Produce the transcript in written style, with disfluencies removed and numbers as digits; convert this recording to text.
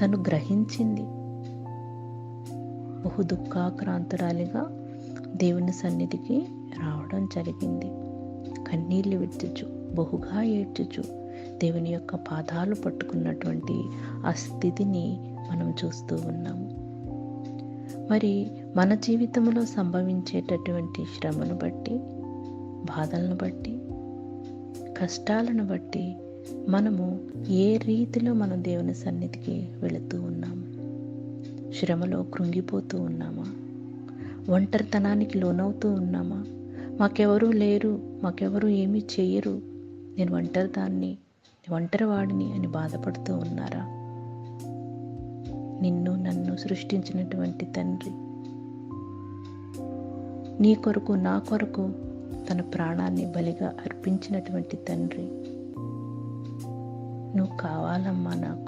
తను గ్రహించింది. బహు దుఃఖాక్రాంతురాలిగా దేవుని సన్నిధికి రావడం జరిగింది. కన్నీళ్లు విడుచుచు, బహుగా ఏడ్చుచు దేవుని యొక్క పాదాలు పట్టుకున్నటువంటి ఆ స్థితిని మనం చూస్తూ ఉన్నాము. మరి మన జీవితంలో సంభవించేటటువంటి శ్రమను బట్టి, బాధలను బట్టి, కష్టాలను బట్టి మనము ఏ రీతిలో మనం దేవుని సన్నిధికి వెళుతూ ఉన్నాము? శ్రమలో కృంగిపోతూ ఉన్నామా? ఒంటరితనానికి లోనవుతూ ఉన్నామా? మాకెవరూ లేరు, మాకెవరూ ఏమీ చెయ్యరు, నేను ఒంటరిదాన్ని, ఒంటరివాడిని అని బాధపడుతూ ఉన్నారా? నిన్ను నన్ను సృష్టించినటువంటి తండ్రి, నీ కొరకు నా కొరకు తన ప్రాణాన్ని బలిగా అర్పించినటువంటి తండ్రి, నువ్వు కావాలమ్మా నాకు,